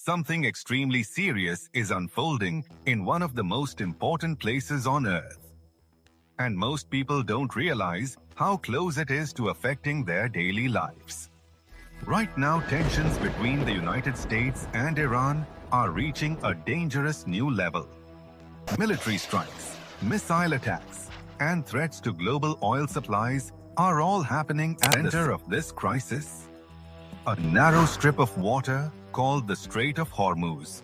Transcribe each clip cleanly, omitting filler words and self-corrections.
something extremely serious is unfolding in one of the most important places on Earth. And most people don't realize how close it is to affecting their daily lives. Right now, tensions between the United States and Iran are reaching a dangerous new level. Military strikes, missile attacks, and threats to global oil supplies are all happening at the center of this crisis. A narrow strip of water called the Strait of Hormuz.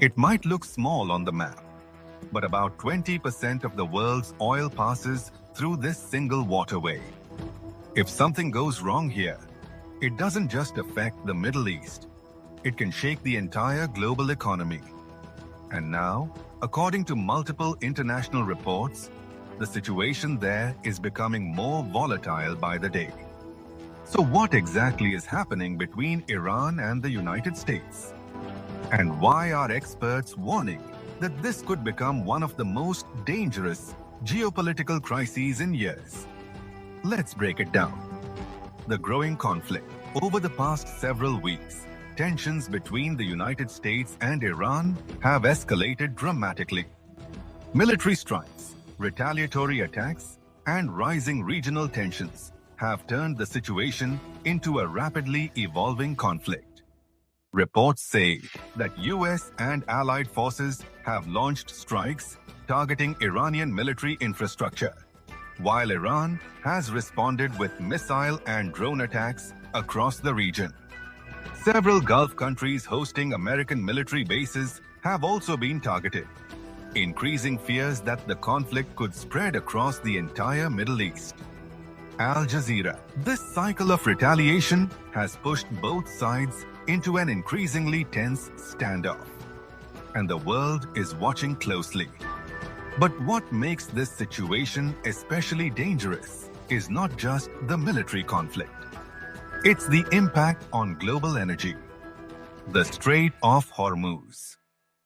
It might look small on the map, but about 20% of the world's oil passes through this single waterway. If something goes wrong here, it doesn't just affect the Middle East. It can shake the entire global economy. And now, according to multiple international reports, the situation there is becoming more volatile by the day. So what exactly is happening between Iran and the United States? And why are experts warning that this could become one of the most dangerous geopolitical crises in years? Let's break it down. The growing conflict. Over the past several weeks, tensions between the United States and Iran have escalated dramatically. Military strikes, retaliatory attacks, and rising regional tensions have turned the situation into a rapidly evolving conflict. Reports say that US and allied forces have launched strikes targeting Iranian military infrastructure, while Iran has responded with missile and drone attacks across the region. Several Gulf countries hosting American military bases have also been targeted, increasing fears that the conflict could spread across the entire Middle East. Al Jazeera. This cycle of retaliation has pushed both sides into an increasingly tense standoff, and the world is watching closely. But what makes this situation especially dangerous is not just the military conflict. It's the impact on global energy. The Strait of Hormuz,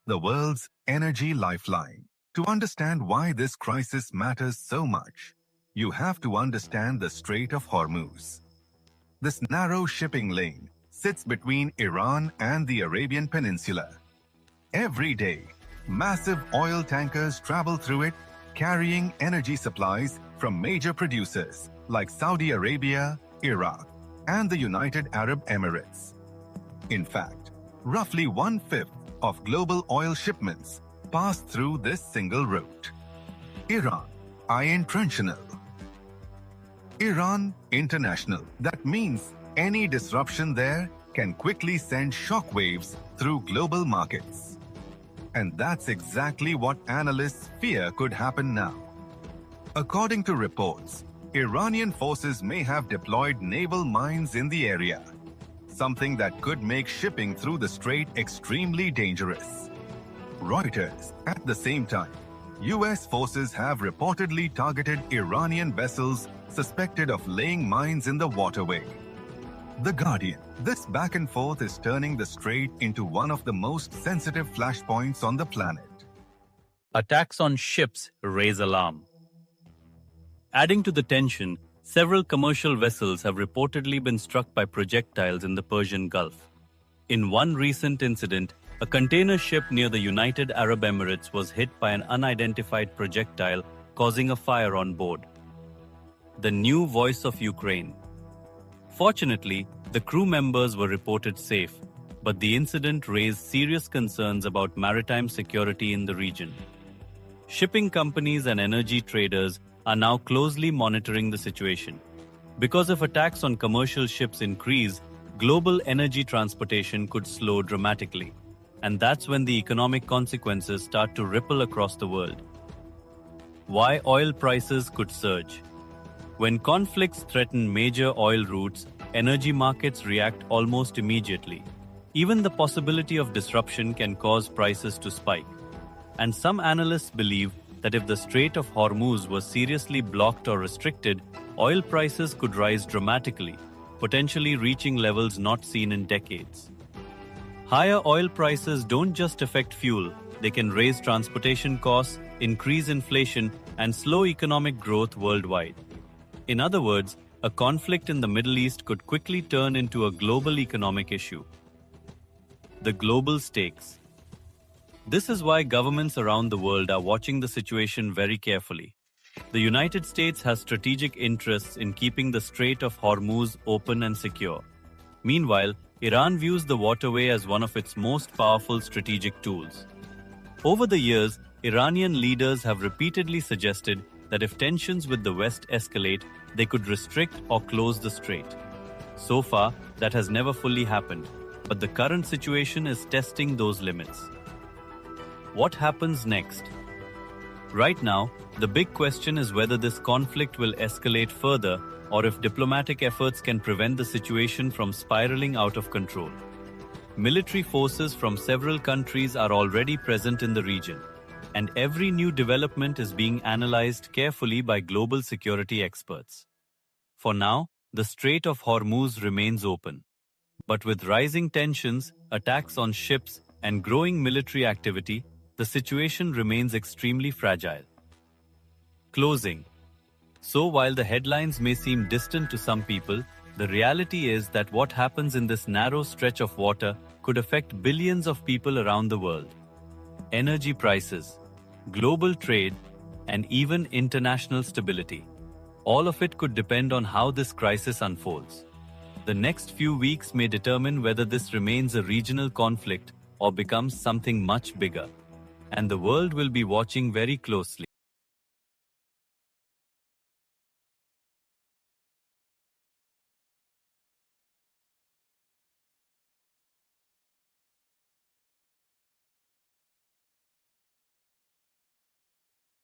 the world's energy lifeline. To understand why this crisis matters so much, you have to understand the Strait of Hormuz. This narrow shipping lane sits between Iran and the Arabian Peninsula. Every day, massive oil tankers travel through it, carrying energy supplies from major producers like Saudi Arabia, Iraq, and the United Arab Emirates. In fact, roughly 1/5 of global oil shipments pass through this single route. Iran International. Iran International. That means any disruption there can quickly send shockwaves through global markets. And that's exactly what analysts fear could happen now. According to reports, Iranian forces may have deployed naval mines in the area, something that could make shipping through the strait extremely dangerous. Reuters. At the same time, US forces have reportedly targeted Iranian vessels suspected of laying mines in the waterway. The Guardian. This back and forth is turning the strait into one of the most sensitive flashpoints on the planet. Attacks on ships raise alarm. Adding to the tension, several commercial vessels have reportedly been struck by projectiles in the Persian Gulf. In one recent incident, a container ship near the United Arab Emirates was hit by an unidentified projectile, causing a fire on board. The new voice of Ukraine. Fortunately, the crew members were reported safe, but the incident raised serious concerns about maritime security in the region. Shipping companies and energy traders are now closely monitoring the situation. Because if attacks on commercial ships increase, global energy transportation could slow dramatically. And that's when the economic consequences start to ripple across the world. Why oil prices could surge. When conflicts threaten major oil routes, energy markets react almost immediately. Even the possibility of disruption can cause prices to spike. And some analysts believe that if the Strait of Hormuz was seriously blocked or restricted, oil prices could rise dramatically, potentially reaching levels not seen in decades. Higher oil prices don't just affect fuel, they can raise transportation costs, increase inflation, and slow economic growth worldwide. In other words, a conflict in the Middle East could quickly turn into a global economic issue. the global stakes. This is why governments around the world are watching the situation very carefully. The United States has strategic interests in keeping the Strait of Hormuz open and secure. Meanwhile, Iran views the waterway as one of its most powerful strategic tools. Over the years, Iranian leaders have repeatedly suggested that if tensions with the West escalate, they could restrict or close the strait. So far, that has never fully happened, but the current situation is testing those limits. What happens next? Right now, the big question is whether this conflict will escalate further or if diplomatic efforts can prevent the situation from spiraling out of control. Military forces from several countries are already present in the region, and every new development is being analyzed carefully by global security experts. For now, the Strait of Hormuz remains open. But with rising tensions, attacks on ships, and growing military activity, the situation remains extremely fragile. Closing. So while the headlines may seem distant to some people, the reality is that what happens in this narrow stretch of water could affect billions of people around the world. Energy prices, global trade, and even international stability. All of it could depend on how this crisis unfolds. The next few weeks may determine whether this remains a regional conflict or becomes something much bigger. And the world will be watching very closely.